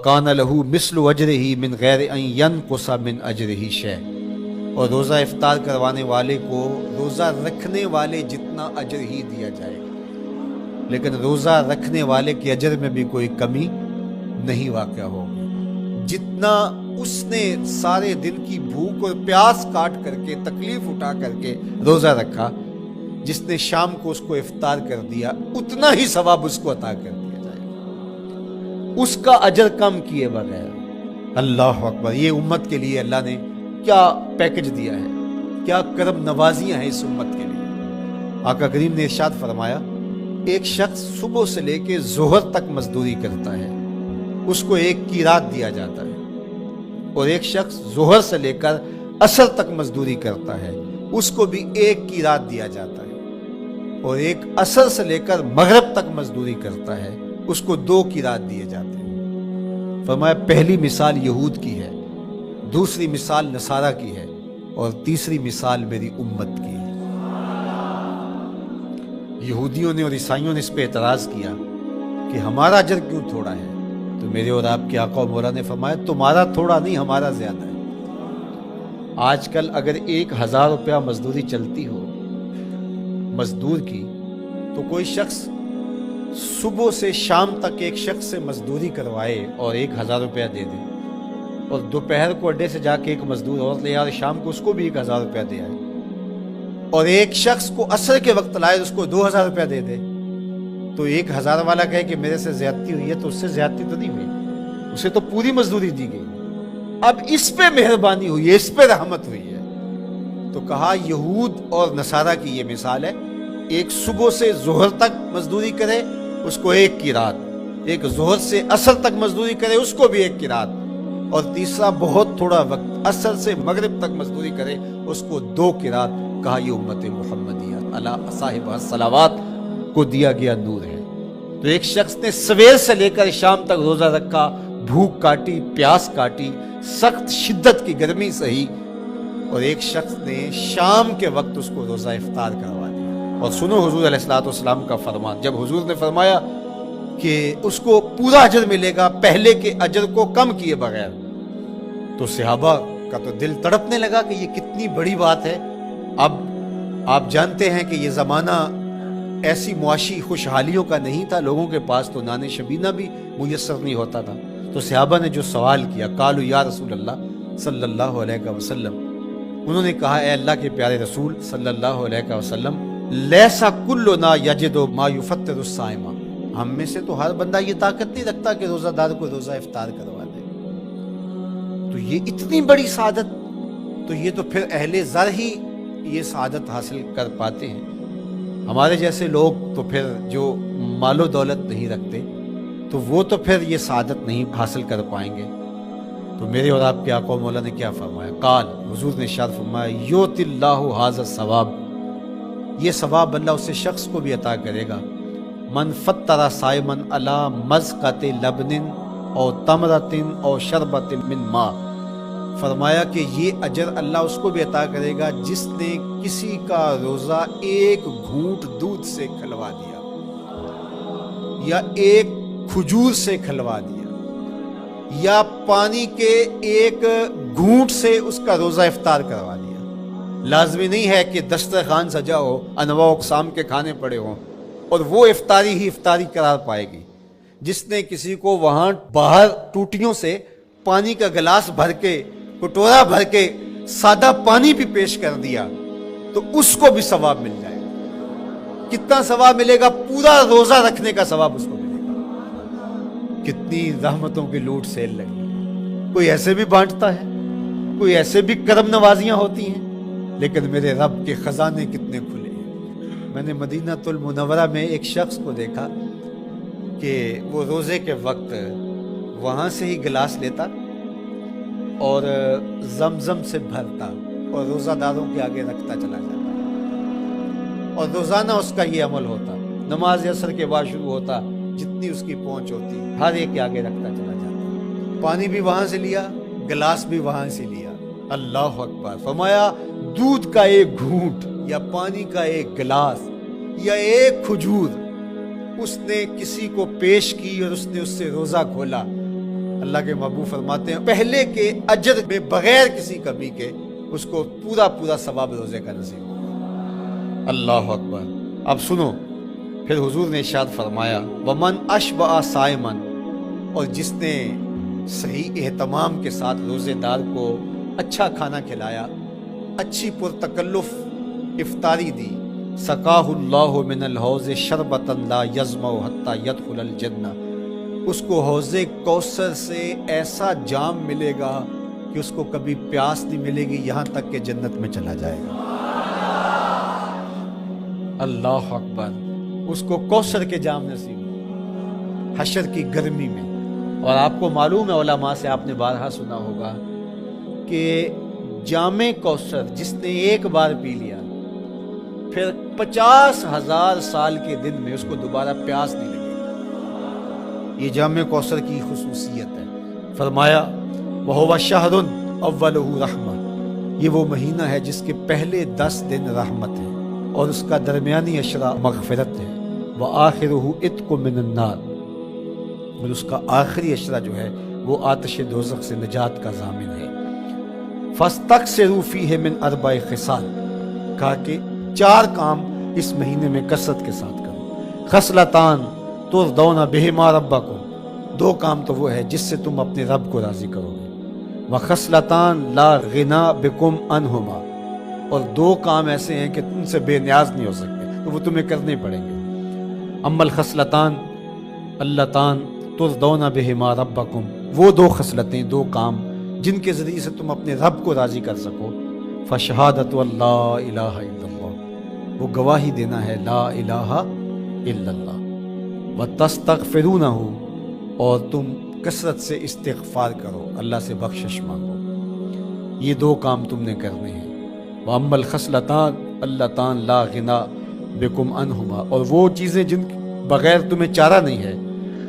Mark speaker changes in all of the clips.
Speaker 1: کان لہو مثل اجرہ من غیر ان ینقص من اجرہ شیء، اور روزہ افطار کروانے والے کو روزہ رکھنے والے جتنا اجر ہی دیا جائے گا، لیکن روزہ رکھنے والے کے اجر میں بھی کوئی کمی نہیں واقع ہوگی۔ جتنا اس نے سارے دن کی بھوک اور پیاس کاٹ کر کے تکلیف اٹھا کر کے روزہ رکھا، جس نے شام کو اس کو افطار کر دیا، اتنا ہی ثواب اس کو عطا کر دیا جائے گا، اس کا اجر کم کیے بغیر۔ اللہ اکبر! یہ امت کے لیے اللہ نے کیا پیکج دیا ہے، کیا کرم نوازیاں ہیں اس امت کے لیے۔ آقا کریم نے ارشاد فرمایا، ایک شخص صبح سے لے کے ظہر تک مزدوری کرتا ہے، اس کو ایک قیراط دیا جاتا ہے، اور ایک شخص ظہر سے لے کر عصر تک مزدوری کرتا ہے، اس کو بھی ایک قیراط دیا جاتا ہے، اور ایک عصر سے لے کر مغرب تک مزدوری کرتا ہے، اس کو 2 قیراط دیے جاتے ہیں۔ فرمایا پہلی مثال یہود کی ہے، دوسری مثال نصارہ کی ہے، اور تیسری مثال میری امت کی ہے۔ یہودیوں نے اور عیسائیوں نے اس پہ اعتراض کیا کہ ہمارا اجر کیوں تھوڑا ہے، تو میرے اور آپ کے آقا و مولا نے فرمایا تمہارا تھوڑا نہیں، ہمارا زیادہ ہے۔ آج کل اگر 1000 روپیہ مزدوری چلتی ہو مزدور کی، تو کوئی شخص صبح سے شام تک ایک شخص سے مزدوری کروائے اور 1000 روپیہ دے دے، اور دوپہر کو اڈے سے جا کے ایک مزدور اور لے آئے، شام کو اس کو بھی 1000 روپیہ دے آئے، اور ایک شخص کو عصر کے وقت لائے اس کو 2000 روپیہ دے دے، تو 1000 والا کہے کہ میرے سے زیادتی ہوئی ہے، تو اس سے زیادتی تو نہیں ہوئی، اسے تو پوری مزدوری دی گئی، اب اس پہ مہربانی ہوئی ہے، اس پہ رحمت ہوئی ہے۔ تو کہا یہود اور نصارہ کی یہ مثال ہے، ایک صبح سے ظہر تک مزدوری کرے اس کو 1 قیراط، ایک ظہر سے عصر تک مزدوری کرے اس کو بھی 1 قیراط، اور تیسرا بہت تھوڑا وقت عصر سے مغرب تک مزدوری کرے اس کو 2 قیراط۔ کہا یہ امت محمدیہ علی صاحب الصلوات کو دیا گیا نور ہے۔ تو ایک شخص نے سویر سے لے کر شام تک روزہ رکھا، بھوک کاٹی، پیاس کاٹی، سخت شدت کی گرمی سہی، اور ایک شخص نے شام کے وقت اس کو روزہ افطار کروا دیا۔ اور سنو حضور علیہ الصلوۃ والسلام کا فرمان، جب حضور نے فرمایا کہ اس کو پورا اجر ملے گا پہلے کے اجر کو کم کیے بغیر، تو صحابہ کا تو دل تڑپنے لگا کہ یہ کتنی بڑی بات ہے۔ اب آپ جانتے ہیں کہ یہ زمانہ ایسی معاشی خوشحالیوں کا نہیں تھا، لوگوں کے پاس تو نان شبینہ بھی میسر نہیں ہوتا تھا، تو صحابہ نے جو سوال کیا، قالوا یا رسول اللہ صلی اللہ علیہ وسلم، انہوں نے کہا اے اللہ کے پیارے رسول صلی اللہ علیہ وسلم، لیسا کلنا یجد ما یفطر الصائم، ہم میں سے تو ہر بندہ یہ طاقت نہیں رکھتا کہ روزہ دار کو روزہ افطار کروا دے، تو یہ اتنی بڑی سعادت، تو یہ تو پھر اہل زر ہی یہ سعادت حاصل کر پاتے ہیں، ہمارے جیسے لوگ تو پھر جو مال و دولت نہیں رکھتے تو وہ تو پھر یہ سعادت نہیں حاصل کر پائیں گے۔ تو میرے اور آپ کے آقا و مولا نے کیا فرمایا؟ قال، حضور نے ارشاد فرمایا، یؤت اللہ ھذا الثواب، یہ ثواب اللہ اسے شخص کو بھی عطا کرے گا، من فطر صائما علی مزقۃ لبن او تمرۃ او شربۃ من ماء، فرمایا کہ یہ اجر اللہ اس کو بھی عطا کرے گا جس نے کسی کا روزہ 1 گھونٹ دودھ سے کھلوا دیا، یا 1 کھجور سے کھلوا دیا، یا پانی کے 1 گھونٹ سے اس کا روزہ افطار کروا دیا۔ لازمی نہیں ہے کہ دسترخوان سجا ہو، انواع و اقسام کے کھانے پڑے ہوں اور وہ افطاری ہی افطاری قرار پائے گی۔ جس نے کسی کو وہاں باہر ٹوٹیوں سے پانی کا گلاس بھر کے، کٹورا بھر کے سادہ پانی بھی پیش کر دیا، تو اس کو بھی ثواب مل جائے گا۔ کتنا ثواب ملے گا؟ پورا روزہ رکھنے کا ثواب اس کو ملے گا۔ کتنی رحمتوں کی لوٹ سیل لگی، کوئی ایسے بھی بانٹتا ہے، کوئی ایسے بھی کرم نوازیاں ہوتی ہیں، لیکن میرے رب کے خزانے کتنے کھلے ہیں۔ میں نے مدینہ المنورہ میں ایک شخص کو دیکھا کہ وہ روزے کے وقت وہاں سے ہی گلاس لیتا اور زمزم سے بھرتا اور روزہ داروں کے آگے رکھتا چلا جاتا، اور روزانہ اس کا یہ عمل ہوتا، نماز عصر کے بعد شروع ہوتا، جتنی اس کی پہنچ ہوتی ہر ایک کے آگے رکھتا چلا جاتا، پانی بھی وہاں سے لیا، گلاس بھی وہاں سے لیا۔ اللہ اکبر! فرمایا دودھ کا 1 گھونٹ یا پانی کا 1 گلاس یا 1 کھجور اس نے کسی کو پیش کی اور اس نے اس سے روزہ کھولا، اللہ کے محبوب فرماتے ہیں پہلے کے اجر میں بغیر کسی کمی کے اس کو پورا پورا ثواب روزے کا نصیب ہوگا۔ اللہ اکبر۔ اب سنو، پھر حضور نے ارشاد فرمایا ومن اشبع صائمن، اور جس نے صحیح اہتمام کے ساتھ روزے دار کو اچھا کھانا کھلایا، اچھی پرتکلف افطاری دی، سقاہ اللہ من الحوض شربتا لا یظمأ حتی یدخل الجنہ، اس کو حوض کوثر سے ایسا جام ملے گا کہ اس کو کبھی پیاس نہیں ملے گی یہاں تک کہ جنت میں چلا جائے گا۔ اللہ اکبر۔ اس کو کوثر کے جام نصیب حشر کی گرمی میں۔ اور آپ کو معلوم ہے، علماء سے آپ نے بارہا سنا ہوگا کہ جام کوثر جس نے ایک بار پی لیا پھر 50,000 سال کے دن میں اس کو دوبارہ پیاس نہیں لگے۔ یہ جام کوثر کی خصوصیت ہے۔ فرمایا وَهُوَ شَهْرٌ أَوَّلُهُ رَحْمَةٌ، یہ وہ مہینہ ہے جس کے پہلے 10 دن رحمت ہے اور اس کا درمیانی عشرہ مغفرت ہے، وَآخِرُهُ عِتْقٌ مِّنَ النَّارِ، اور اس کا آخری عشرہ جو ہے وہ آتش دوزخ سے نجات کا ضامن ہے۔ فَاسْتَكْثِرُوا فِيهِ مِنْ 4 خِصَالٍ، کہا کہ 4 کام اس مہینے میں کثرت کے ساتھ کرو۔ خصلتان ترضون بہما ربکم، 2 کام تو وہ ہے جس سے تم اپنے رب کو راضی کرو گے۔ وخصلتان لا غنا بکم عنہما، اور 2 کام ایسے ہیں کہ تم سے بے نیاز نہیں ہو سکتے تو وہ تمہیں کرنے پڑیں گے۔ اما الخصلتان اللتان ترضون بہما ربکم، وہ 2 خصلتیں، 2 کام جن کے ذریعے سے تم اپنے رب کو راضی کر سکو۔ فشہادت اللہ الہ الا اللہ، وہ گواہی دینا ہے لا الہ الا اللہ۔ وتستغفرونہ، اور تم کثرت سے استغفار کرو، اللہ سے بخشش مانگو۔ یہ 2 کام تم نے کرنے ہیں۔ وَأَمَّا الْخَصْلَتَانِ اللَّتَانِ لَا غِنَىٰ بِكُمْ عَنْهُمَا، اور وہ چیزیں جن بغیر تمہیں چارہ نہیں ہے۔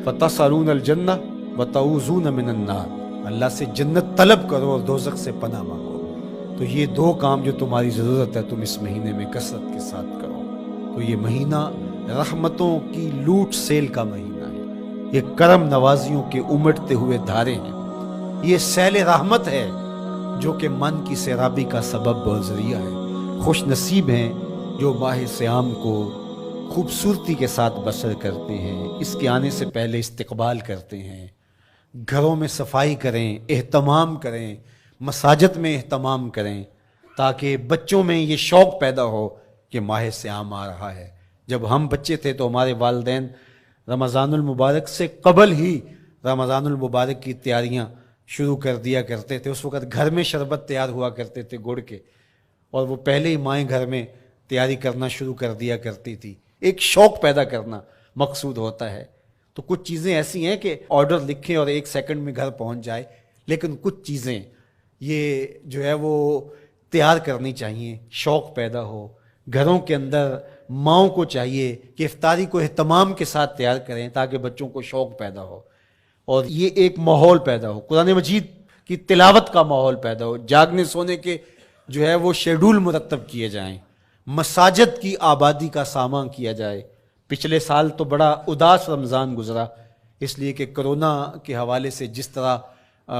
Speaker 1: فَتَسْأَلُونَ الْجَنَّةَ وَتَعُوذُونَ مِنَ النَّارِ، اللہ سے جنت طلب کرو اور دوزخ سے پناہ مانگو۔ تو یہ 2 کام جو تمہاری ضرورت ہے تم اس مہینے میں کثرت کے ساتھ کرو۔ تو یہ مہینہ رحمتوں کی لوٹ سیل کا مہینہ ہے، یہ کرم نوازیوں کے امٹتے ہوئے دھارے ہیں، یہ سیل رحمت ہے جو کہ من کی سیرابی کا سبب اور ذریعہ ہے۔ خوش نصیب ہیں جو ماہ صیام کو خوبصورتی کے ساتھ بسر کرتے ہیں، اس کے آنے سے پہلے استقبال کرتے ہیں، گھروں میں صفائی کریں، اہتمام کریں، مساجد میں اہتمام کریں، تاکہ بچوں میں یہ شوق پیدا ہو کہ ماہ صیام آ رہا ہے۔ جب ہم بچے تھے تو ہمارے والدین رمضان المبارک سے قبل ہی رمضان المبارک کی تیاریاں شروع کر دیا کرتے تھے۔ اس وقت گھر میں شربت تیار ہوا کرتے تھے گڑ کے، اور وہ پہلے ہی مائیں گھر میں تیاری کرنا شروع کر دیا کرتی تھی۔ ایک شوق پیدا کرنا مقصود ہوتا ہے۔ تو کچھ چیزیں ایسی ہیں کہ آرڈر لکھیں اور 1 سیکنڈ میں گھر پہنچ جائے، لیکن کچھ چیزیں یہ جو ہے وہ تیار کرنی چاہیے، شوق پیدا ہو۔ گھروں کے اندر ماؤں کو چاہیے کہ افطاری کو اہتمام کے ساتھ تیار کریں تاکہ بچوں کو شوق پیدا ہو، اور یہ ایک ماحول پیدا ہو، قرآن مجید کی تلاوت کا ماحول پیدا ہو، جاگنے سونے کے جو ہے وہ شیڈول مرتب کیے جائیں، مساجد کی آبادی کا سامان کیا جائے۔ پچھلے سال تو بڑا اداس رمضان گزرا، اس لیے کہ کرونا کے حوالے سے جس طرح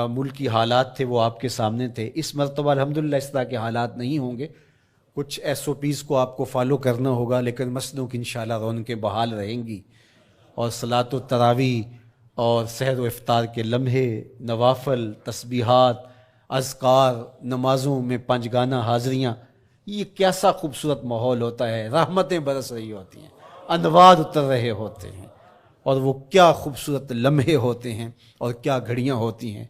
Speaker 1: ملکی حالات تھے وہ آپ کے سامنے تھے۔ اس مرتبہ الحمدللہ اس طرح کے حالات نہیں ہوں گے، کچھ SOPs کو آپ کو فالو کرنا ہوگا، لیکن مسجدوں کی انشاءاللہ رونقیں بحال رہیں گی، اور صلاۃ التراویح اور سحر و افطار کے لمحے، نوافل، تسبیحات، اذکار، نمازوں میں 5 گانہ حاضریاں، یہ کیسا خوبصورت ماحول ہوتا ہے، رحمتیں برس رہی ہوتی ہیں، انوار اتر رہے ہوتے ہیں، اور وہ کیا خوبصورت لمحے ہوتے ہیں اور کیا گھڑیاں ہوتی ہیں۔